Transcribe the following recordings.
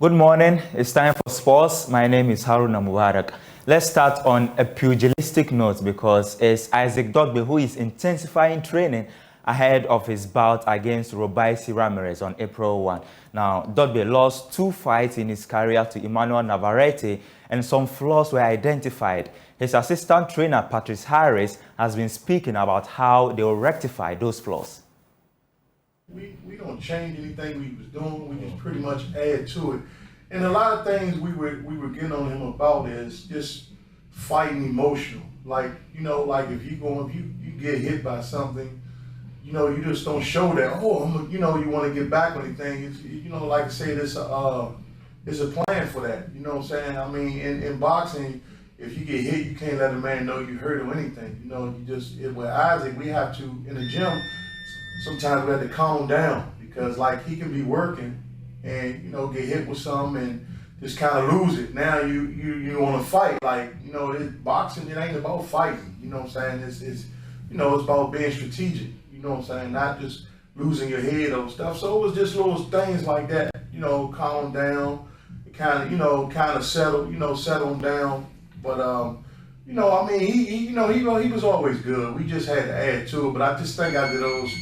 Good morning. It's time for sports. My name is Haruna Mubarak. Let's start on a pugilistic note because it's Isaac Dogbe who is intensifying training ahead of his bout against Robaisi Ramirez on April 1. Now, Dogbe lost 2 fights in his career to Emmanuel Navarrete and some flaws were identified. His assistant trainer, Patrice Harris, has been speaking about how they will rectify those flaws. We don't change anything we was doing. We just pretty much add to it. And a lot of things we were getting on him about is just fighting emotional. Like, like if you get hit by something, you just don't show that. Oh, you want to get back on anything. It's, like I say, there's a plan for that. You know what I'm saying? I mean, in boxing, if you get hit, you can't let a man know you hurt or anything. With Isaac, we have to in the gym. Sometimes we have to calm down because like he can be working and get hit with something and just kind of lose it. Now you want to fight, like boxing, it ain't about fighting. You know what I'm saying? It's it's about being strategic. You know what I'm saying? Not just losing your head over stuff. So it was just little things like that. Calm down, kind of settle down. But I mean he was always good. We just had to add to it. But I just think after those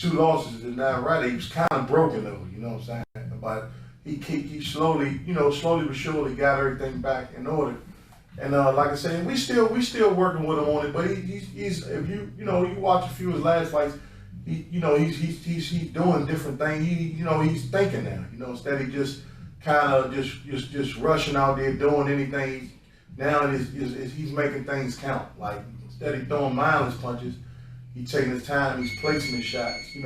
2 losses to Navarrete, he was kind of broken though, you know what I'm saying? But he slowly, slowly but surely got everything back in order. And like I said, we still working with him on it. But he's if you watch a few of his last fights, he's doing different things. He's thinking now. Instead of just kind of just rushing out there doing anything. Now he's making things count. Like instead of throwing mindless punches, he's taking his time, he's placing his shots,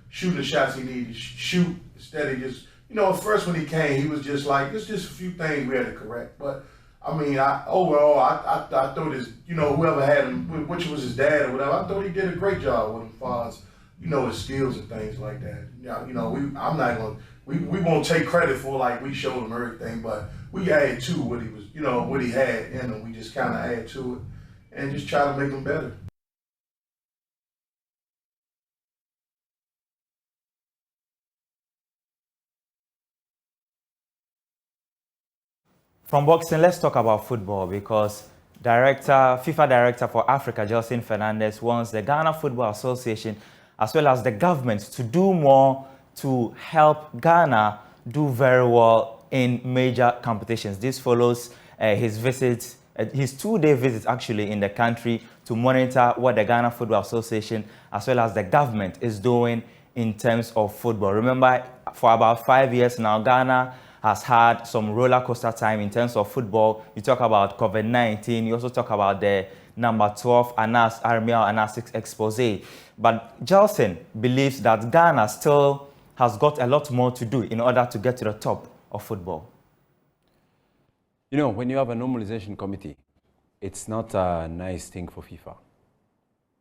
shooting the shots he needed to shoot instead of just, at first when he came, he was just like, it's just a few things we had to correct. But I mean, overall, I thought this, whoever had him, which was his dad or whatever, I thought he did a great job with him as far as, his skills and things like that. We won't take credit for like we showed him everything, but we added to what he was, what he had in him. We just kind of add to it and just try to make him better. From boxing, let's talk about football because FIFA Director for Africa, Gelson Fernandez, wants the Ghana Football Association as well as the government to do more to help Ghana do very well in major competitions. This follows his 2-day visit actually in the country to monitor what the Ghana Football Association as well as the government is doing in terms of football. Remember, for about 5 years now, Ghana has had some roller coaster time in terms of football. You talk about COVID-19. You also talk about the number 12 Armial Anas expose. But Gelson believes that Ghana still has got a lot more to do in order to get to the top of football. When you have a normalization committee, it's not a nice thing for FIFA.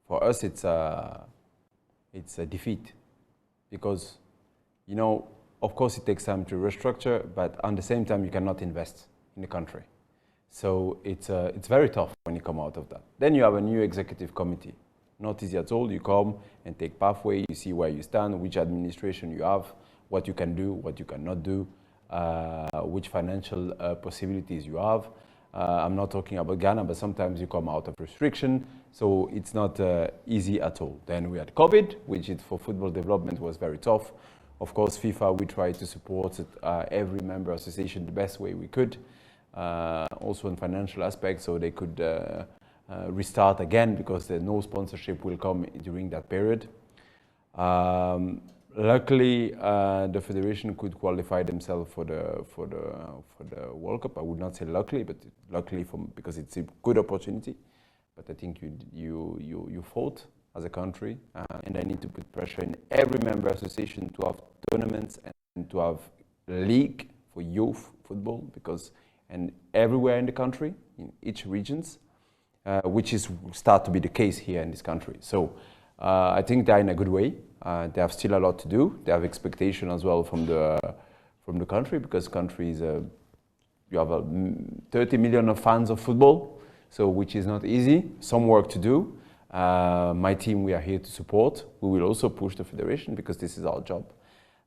For us, it's a defeat because, of course, it takes time to restructure, but at the same time, you cannot invest in the country. So it's very tough when you come out of that. Then you have a new executive committee. Not easy at all. You come and take pathway, you see where you stand, which administration you have, what you can do, what you cannot do, which financial possibilities you have. I'm not talking about Ghana, but sometimes you come out of restriction, so it's not easy at all. Then we had COVID, which for football development was very tough. Of course, FIFA, we tried to support every member association the best way we could, also in financial aspects, so they could restart again because no sponsorship will come during that period. Luckily, the federation could qualify themselves for the World Cup. I would not say luckily, but luckily because it's a good opportunity. But I think you fought as a country, and I need to put pressure in every member association to have tournaments and to have a league for youth football, and everywhere in the country, in each regions, which start to be the case here in this country. So I think they're in a good way. They have still a lot to do. They have expectation as well from the country, because country is you have 30 million of fans of football, so which is not easy. Some work to do. My team, we are here to support. We will also push the federation because this is our job.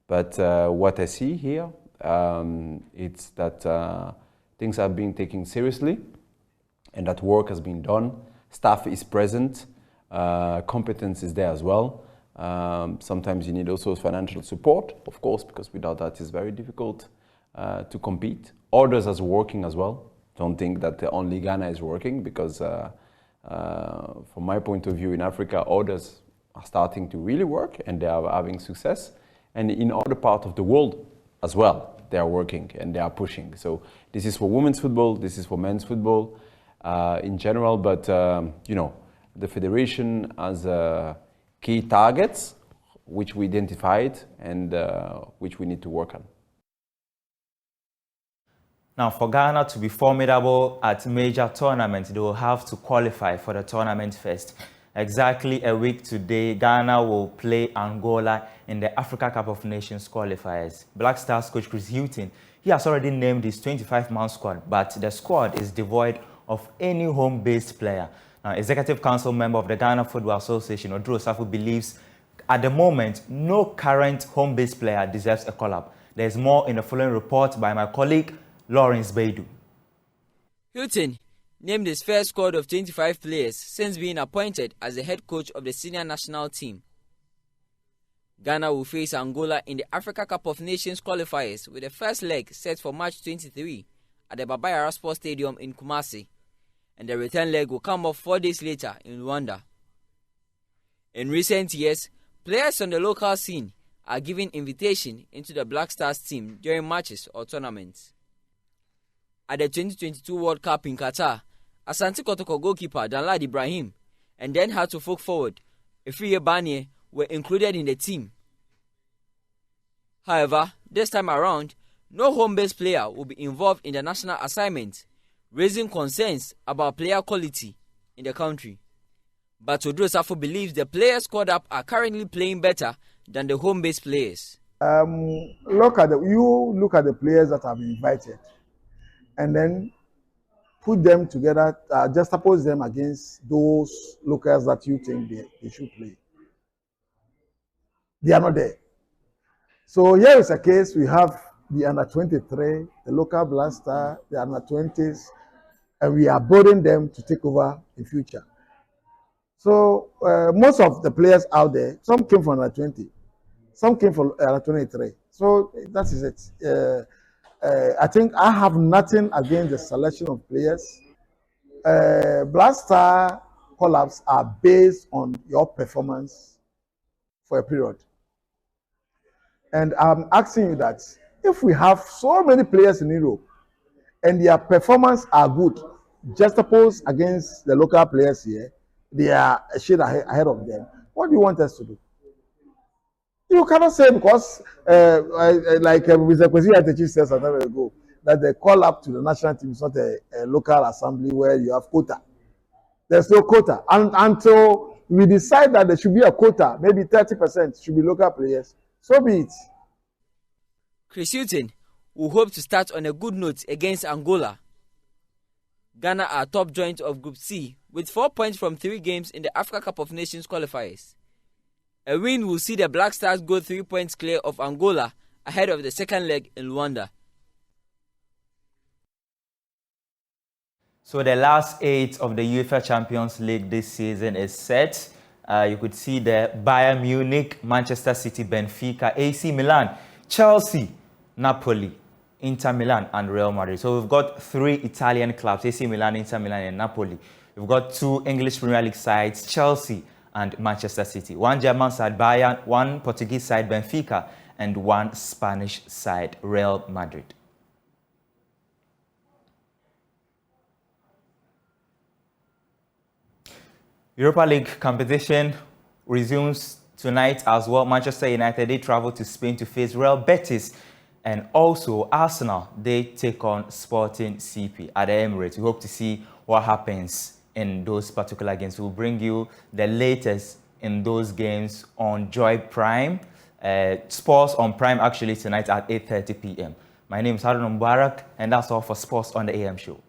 But what I see here, It's that things are being taken seriously and that work has been done. Staff is present, competence is there as well. Sometimes you need also financial support, of course, because without that it's very difficult to compete. Others are working as well. Don't think that only Ghana is working, because from my point of view in Africa, others are starting to really work and they are having success. And in other parts of the world as well, they are working and they are pushing. So this is for women's football, this is for men's football in general, but you know, the federation has key targets which we identified and which we need to work on. Now, for Ghana to be formidable at major tournaments, they will have to qualify for the tournament first. Exactly a week today, Ghana will play Angola in the Africa Cup of Nations qualifiers. Black Stars coach Chris Hughton, he has already named his 25-man squad, but the squad is devoid of any home-based player. Now, Executive Council member of the Ghana Football Association, Oduro Safu, believes at the moment, no current home-based player deserves a call-up. There's more in the following report by my colleague, Lawrence Baidu. Hughton named his first squad of 25 players since being appointed as the head coach of the senior national team. Ghana will face Angola in the Africa Cup of Nations qualifiers, with the first leg set for March 23 at the Baba Yara Sports Stadium in Kumasi, and the return leg will come off 4 days later in Rwanda. In recent years, players on the local scene are given invitation into the Black Stars team during matches or tournaments. At the 2022 World Cup in Qatar, Asante Kotoko goalkeeper Danlad Ibrahim and then had to folk forward Efriye Banye were included in the team. However, this time around, no home-based player will be involved in the national assignment, raising concerns about player quality in the country. But Oduro Safu believes the players squad up are currently playing better than the home-based players. Look at the players that have been invited, and then put them together, juxtapose them against those locals that you think they should play. They are not there. So here is a case: we have the under-23, the local blaster, the under-20s, and we are building them to take over in future. So most of the players out there, some came from under-20, some came from under-23. So that is it. I think I have nothing against the selection of players. Blaster call-ups are based on your performance for a period. And I'm asking you that if we have so many players in Europe and their performance are good, juxtaposed against the local players here, they are a shade ahead of them. What do you want us to do? You cannot say because, like Mr. Kwesi Atechi said some time ago, that the call up to the national team is not a local assembly where you have quota. There's no quota. And until we decide that there should be a quota, maybe 30% should be local players, so be it. Chris Hughton will hope to start on a good note against Angola. Ghana are top joint of Group C with 4 points from 3 games in the Africa Cup of Nations qualifiers. A win will see the Black Stars go 3 points clear of Angola ahead of the second leg in Rwanda. So the last 8 of the UEFA Champions League this season is set. You could see the Bayern Munich, Manchester City, Benfica, AC Milan, Chelsea, Napoli, Inter Milan and Real Madrid. So we've got 3 Italian clubs, AC Milan, Inter Milan and Napoli. We've got 2 English Premier League sides, Chelsea and Manchester City. 1 German side, Bayern, 1 Portuguese side, Benfica, and 1 Spanish side, Real Madrid. Europa League competition resumes tonight as well. Manchester United, they travel to Spain to face Real Betis. And also Arsenal, they take on Sporting CP at the Emirates. We hope to see what happens in those particular games. We'll bring you the latest in those games on Joy Prime. Sports on Prime actually tonight at 8:30 p.m. My name is Haruna Mubarak, and that's all for Sports on the AM show.